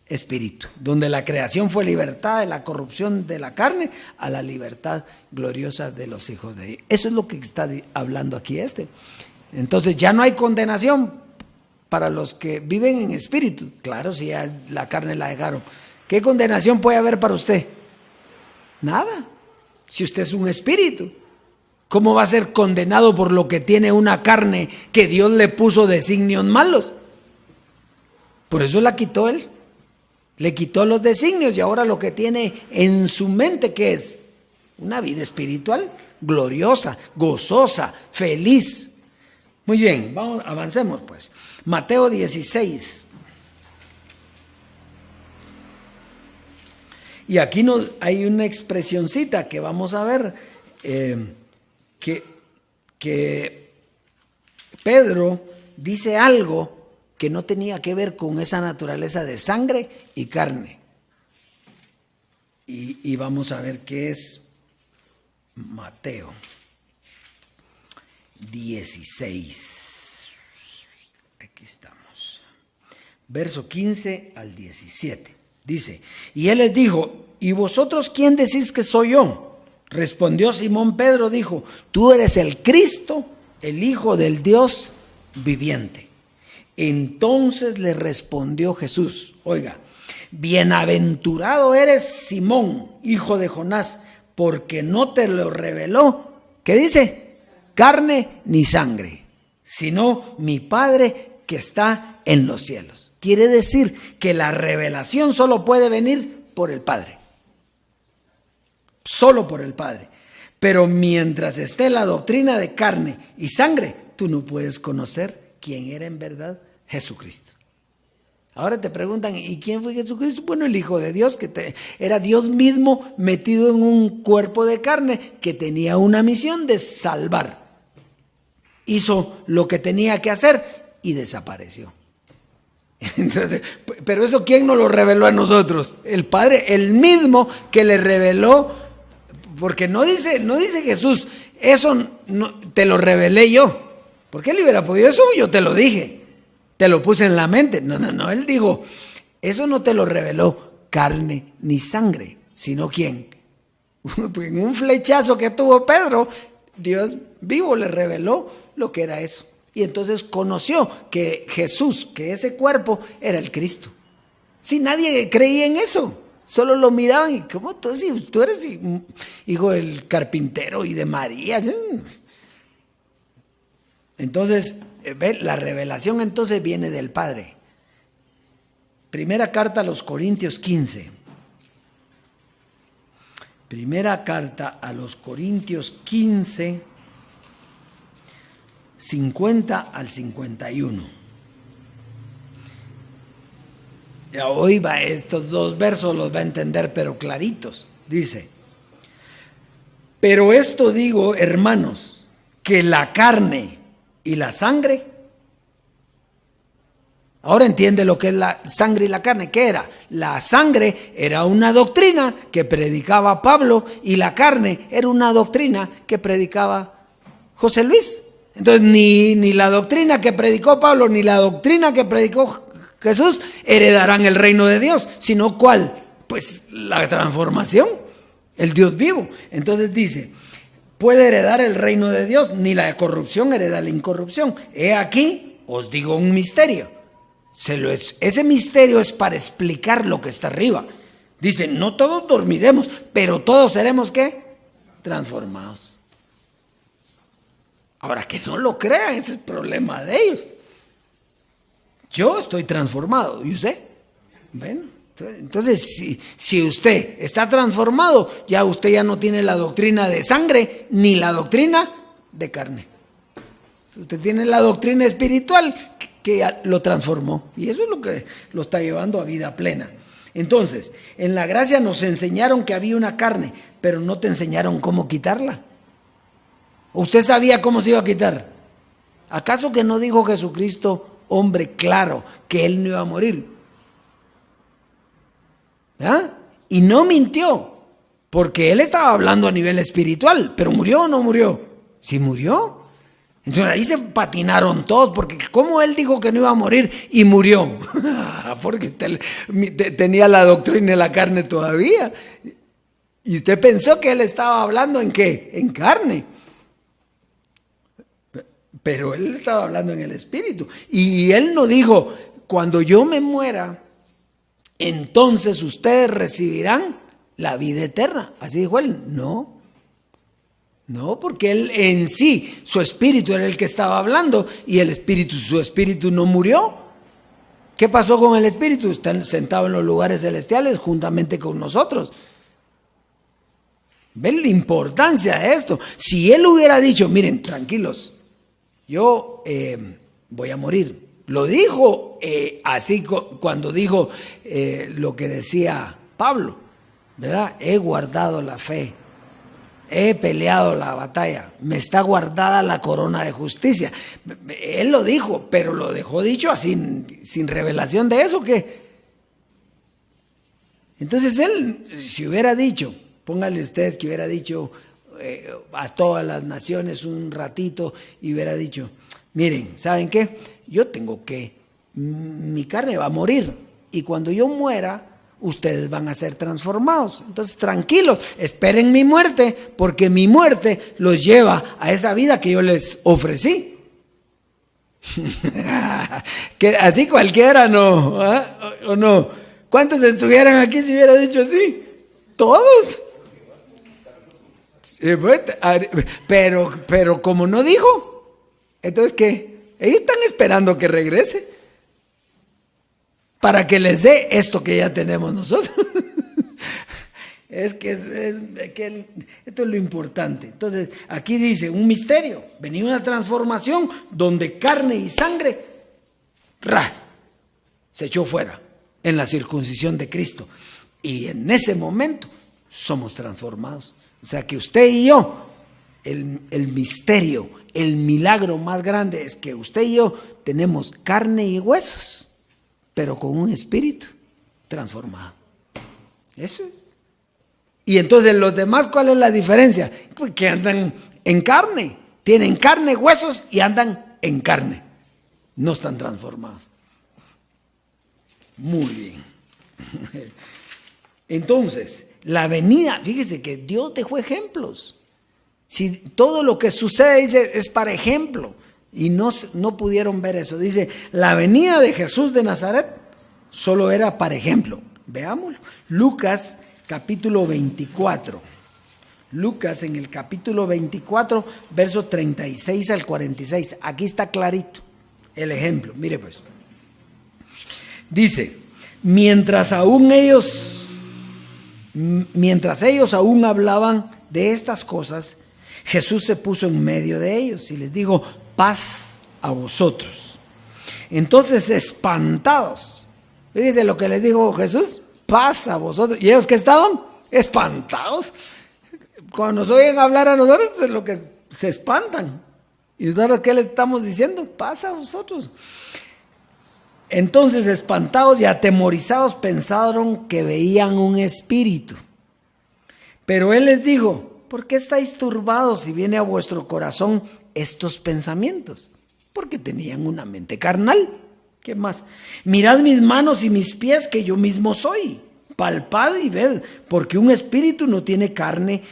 espíritu, donde la creación fue libertad de la corrupción de la carne a la libertad gloriosa de los hijos de Dios. Eso es lo que está hablando aquí Entonces ya no hay condenación para los que viven en espíritu. Claro, si ya la carne la dejaron. ¿Qué condenación puede haber para usted? Nada. Si usted es un espíritu, ¿cómo va a ser condenado por lo que tiene una carne que Dios le puso designios malos? Por eso la quitó él. Le quitó los designios y ahora lo que tiene en su mente, ¿qué es? Una vida espiritual gloriosa, gozosa, feliz. Muy bien, avancemos pues. Mateo 16. Y aquí hay una expresioncita que vamos a ver, que Pedro dice algo que no tenía que ver con esa naturaleza de sangre y carne. Y vamos a ver qué es Mateo 16. Aquí estamos. Verso 15 al 17. Dice, y él les dijo, ¿y vosotros quién decís que soy yo? Respondió Simón Pedro, dijo, tú eres el Cristo, el Hijo del Dios viviente. Entonces le respondió Jesús, oiga, bienaventurado eres Simón, hijo de Jonás, porque no te lo reveló, ¿qué dice? Carne ni sangre, sino mi Padre que está en los cielos. Quiere decir que la revelación solo puede venir por el Padre. Solo por el Padre. Pero mientras esté la doctrina de carne y sangre, tú no puedes conocer quién era en verdad Jesucristo. Ahora te preguntan, ¿y quién fue Jesucristo? Bueno, el Hijo de Dios, era Dios mismo metido en un cuerpo de carne que tenía una misión de salvar. Hizo lo que tenía que hacer y desapareció. Entonces, pero eso ¿quién nos lo reveló a nosotros? El Padre, el mismo que le reveló, porque no dice Jesús, eso no, te lo revelé yo. ¿Por qué él hubiera podido? Eso yo te lo dije, te lo puse en la mente. No, él dijo, eso no te lo reveló carne ni sangre, sino ¿quién? En un flechazo que tuvo Pedro, Dios vivo le reveló lo que era eso. Y entonces conoció que Jesús, que ese cuerpo era el Cristo. Si nadie creía en eso, solo lo miraban y ¿cómo tú eres hijo del carpintero y de María? Entonces, la revelación entonces viene del Padre. Primera carta a los Corintios 15. Primera carta a los Corintios 15, 50 al 51. Ya hoy estos dos versos los va a entender, pero claritos. Dice, pero esto digo, hermanos, que la carne y la sangre. Ahora entiende lo que es la sangre y la carne. ¿Qué era? La sangre era una doctrina que predicaba Pablo y la carne era una doctrina que predicaba José Luis. Entonces ni la doctrina que predicó Pablo ni la doctrina que predicó Jesús heredarán el reino de Dios, sino ¿cuál? Pues la transformación, el Dios vivo. Entonces dice, puede heredar el reino de Dios, ni la corrupción hereda la incorrupción. He aquí, os digo un misterio. Ese misterio es para explicar lo que está arriba. Dice, no todos dormiremos, pero todos seremos, ¿qué? Transformados. Ahora, que no lo crean, ese es el problema de ellos. Yo estoy transformado, ¿y usted? Bueno, entonces si usted está transformado, ya usted ya no tiene la doctrina de sangre ni la doctrina de carne. Usted tiene la doctrina espiritual que lo transformó, y eso es lo que lo está llevando a vida plena. Entonces, en la gracia nos enseñaron que había una carne, pero no te enseñaron cómo quitarla. ¿Usted sabía cómo se iba a quitar? ¿Acaso que no dijo Jesucristo, hombre claro, que él no iba a morir? ¿Ah? Y no mintió, porque él estaba hablando a nivel espiritual, pero ¿murió o no murió? Sí murió. Entonces ahí se patinaron todos, porque ¿cómo él dijo que no iba a morir y murió? Porque usted tenía la doctrina de la carne todavía. Y usted pensó que él estaba hablando ¿en qué? En carne. Pero él estaba hablando en el espíritu. Y él no dijo, cuando yo me muera, entonces ustedes recibirán la vida eterna. Así dijo él. No, porque él en sí, su espíritu era el que estaba hablando, y su espíritu no murió. ¿Qué pasó con el espíritu? Está sentado en los lugares celestiales juntamente con nosotros. ¿Ven la importancia de esto? Si él hubiera dicho, miren, tranquilos, yo voy a morir. Lo dijo así cuando dijo lo que decía Pablo, ¿verdad? He guardado la fe. He peleado la batalla, me está guardada la corona de justicia. Él lo dijo, pero lo dejó dicho así, sin revelación de eso, ¿qué? Entonces él, si hubiera dicho, pónganle ustedes que hubiera dicho a todas las naciones un ratito, y hubiera dicho, miren, ¿saben qué? Mi carne va a morir, y cuando yo muera, ustedes van a ser transformados. Entonces, tranquilos, esperen mi muerte, porque mi muerte los lleva a esa vida que yo les ofrecí. Que así cualquiera, ¿no? ¿Ah? ¿O no? ¿Cuántos estuvieran aquí si hubiera dicho así? ¿Todos? Pero como no dijo, entonces, ¿qué? Ellos están esperando que regrese para que les dé esto que ya tenemos nosotros. Esto es lo importante. Entonces, aquí dice un misterio, venía una transformación donde carne y sangre, se echó fuera en la circuncisión de Cristo. Y en ese momento somos transformados. O sea que usted y yo, el misterio, el milagro más grande es que usted y yo tenemos carne y huesos, pero con un espíritu transformado. Eso es. Y entonces los demás, ¿cuál es la diferencia? Pues que andan en carne, tienen carne, huesos y andan en carne. No están transformados. Muy bien. Entonces, la venida, fíjese que Dios dejó ejemplos. Si todo lo que sucede, dice, es para ejemplo. Y no pudieron ver eso. Dice, la venida de Jesús de Nazaret solo era para ejemplo. Veámoslo. Lucas capítulo 24. Lucas en el capítulo 24, verso 36 al 46. Aquí está clarito el ejemplo. Mire pues. Dice, mientras ellos aún hablaban de estas cosas, Jesús se puso en medio de ellos y les dijo, paz a vosotros. Entonces, espantados, fíjense lo que les dijo Jesús, paz a vosotros. ¿Y ellos qué estaban? Espantados. Cuando nos oyen hablar a nosotros, es lo que se espantan. ¿Y nosotros qué les estamos diciendo? Paz a vosotros. Entonces, espantados y atemorizados, pensaron que veían un espíritu. Pero él les dijo, ¿por qué estáis turbados si viene a vuestro corazón estos pensamientos? Porque tenían una mente carnal. ¿Qué más? Mirad mis manos y mis pies, que yo mismo soy. Palpad y ved, porque un espíritu no tiene carne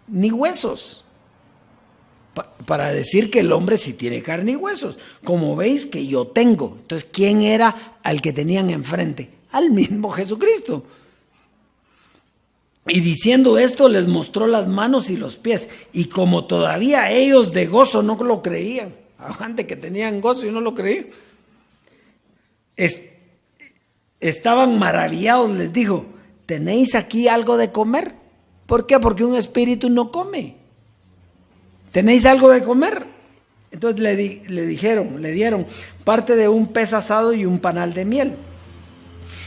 ni huesos, para decir que el hombre sí tiene carne y huesos, como veis que yo tengo. Entonces, ¿quién era al que tenían enfrente? Al mismo Jesucristo. Y diciendo esto, les mostró las manos y los pies. Y como todavía ellos de gozo no lo creían, antes que tenían gozo y no lo creían, estaban maravillados, les dijo, ¿tenéis aquí algo de comer? ¿Por qué? Porque un espíritu no come. ¿Tenéis algo de comer? Entonces le dieron parte de un pez asado y un panal de miel.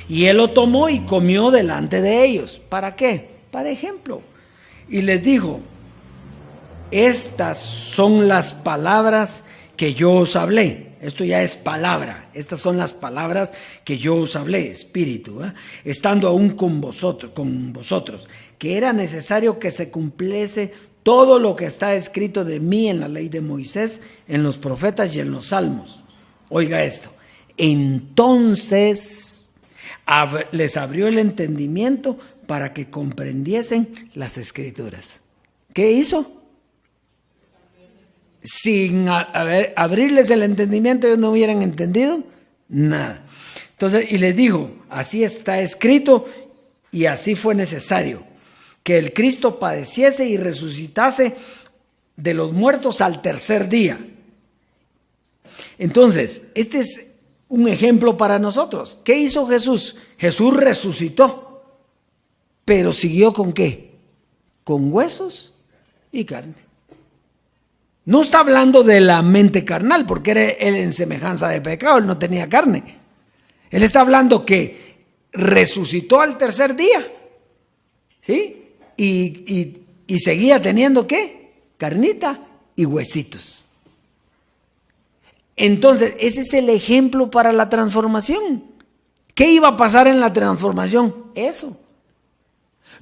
Y él lo tomó y comió delante de ellos. ¿Para qué? Para ejemplo. Y les dijo, estas son las palabras que yo os hablé. Esto ya es palabra. Estas son las palabras que yo os hablé, espíritu, estando aún con vosotros, que era necesario que se cumpliese todo lo que está escrito de mí en la ley de Moisés, en los profetas y en los salmos. Oiga esto. Entonces les abrió el entendimiento para que comprendiesen las escrituras. ¿Qué hizo? Sin abrirles el entendimiento, ellos no hubieran entendido nada. Entonces, y les dijo, así está escrito y así fue necesario, que el Cristo padeciese y resucitase de los muertos al tercer día. Entonces, este es un ejemplo para nosotros. ¿Qué hizo Jesús? Jesús resucitó, pero siguió ¿con qué? Con huesos y carne. No está hablando de la mente carnal, porque era él en semejanza de pecado, él no tenía carne. Él está hablando que resucitó al tercer día, ¿sí? Y seguía teniendo ¿qué? Carnita y huesitos. Entonces, ese es el ejemplo para la transformación. ¿Qué iba a pasar en la transformación? Eso.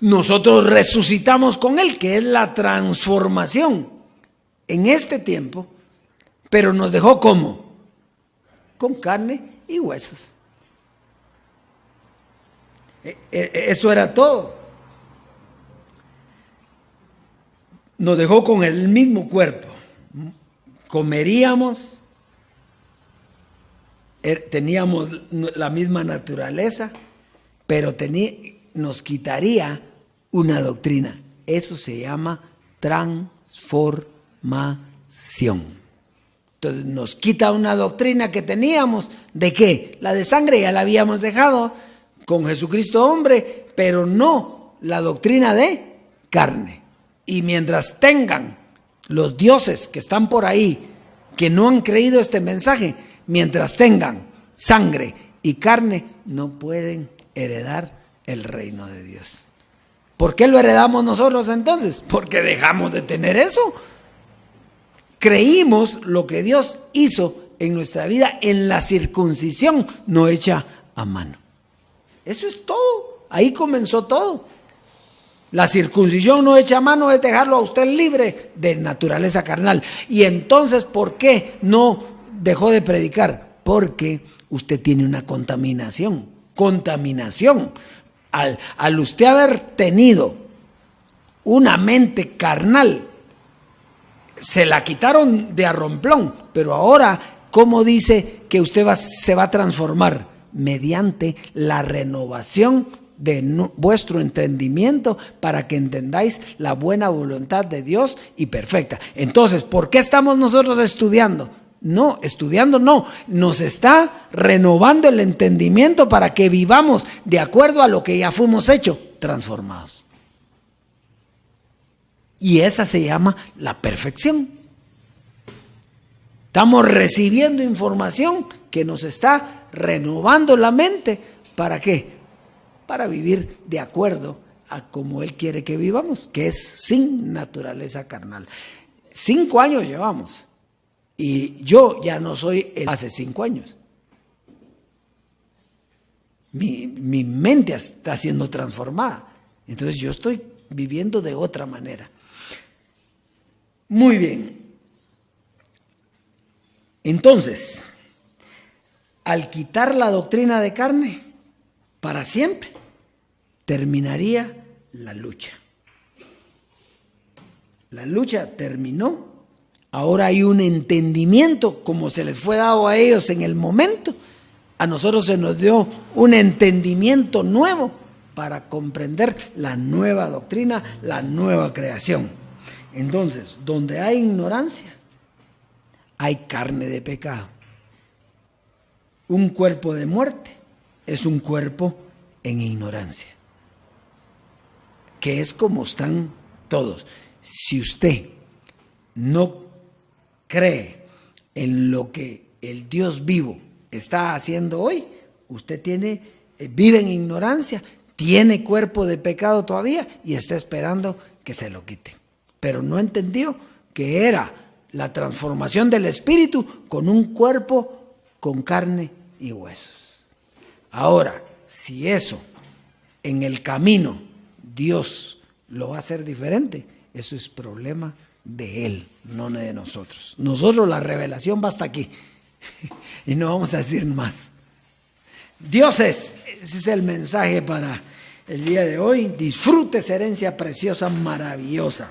Nosotros resucitamos con él, que es la transformación en este tiempo, pero nos dejó ¿cómo? Con carne y huesos. Eso era todo. Nos dejó con el mismo cuerpo. Comeríamos, teníamos la misma naturaleza, pero nos quitaría una doctrina. Eso se llama transformación. Entonces nos quita una doctrina que teníamos. ¿De qué? La de sangre ya la habíamos dejado con Jesucristo hombre, pero no la doctrina de carne. Y mientras tengan los dioses que están por ahí, que no han creído este mensaje, mientras tengan sangre y carne, no pueden heredar el reino de Dios. ¿Por qué lo heredamos nosotros entonces? Porque dejamos de tener eso. Creímos lo que Dios hizo en nuestra vida en la circuncisión no hecha a mano. Eso es todo. Ahí comenzó todo. La circuncisión no hecha a mano es dejarlo a usted libre de naturaleza carnal. Y entonces, ¿por qué no dejó de predicar? Porque usted tiene una contaminación. Contaminación. Al usted haber tenido una mente carnal, se la quitaron de a romplón, pero ahora, ¿cómo dice que usted se va a transformar? Mediante la renovación de vuestro entendimiento para que entendáis la buena voluntad de Dios y perfecta. Entonces, ¿por qué estamos nosotros estudiando? No, estudiando no, nos está renovando el entendimiento para que vivamos de acuerdo a lo que ya fuimos hechos, transformados. Y esa se llama la perfección. Estamos recibiendo información que nos está renovando la mente. ¿Para qué? Para vivir de acuerdo a como Él quiere que vivamos, que es sin naturaleza carnal. 5 años llevamos. Y yo ya no soy el hace 5 años. Mi mente está siendo transformada. Entonces yo estoy viviendo de otra manera. Muy bien. Entonces, al quitar la doctrina de carne, para siempre, terminaría la lucha. La lucha terminó Ahora hay un entendimiento, como se les fue dado a ellos en el momento. A nosotros se nos dio un entendimiento nuevo para comprender la nueva doctrina, la nueva creación. Entonces, donde hay ignorancia, hay carne de pecado. Un cuerpo de muerte es un cuerpo en ignorancia, que es como están todos. Si usted no cree en lo que el Dios vivo está haciendo hoy, usted vive en ignorancia, tiene cuerpo de pecado todavía y está esperando que se lo quite. Pero no entendió que era la transformación del espíritu con un cuerpo con carne y huesos. Ahora, si eso en el camino Dios lo va a hacer diferente, eso es problema de Él, no de nosotros. Nosotros la revelación va hasta aquí y no vamos a decir más. Dioses, ese es el mensaje para el día de hoy. Disfrute esa herencia preciosa, maravillosa.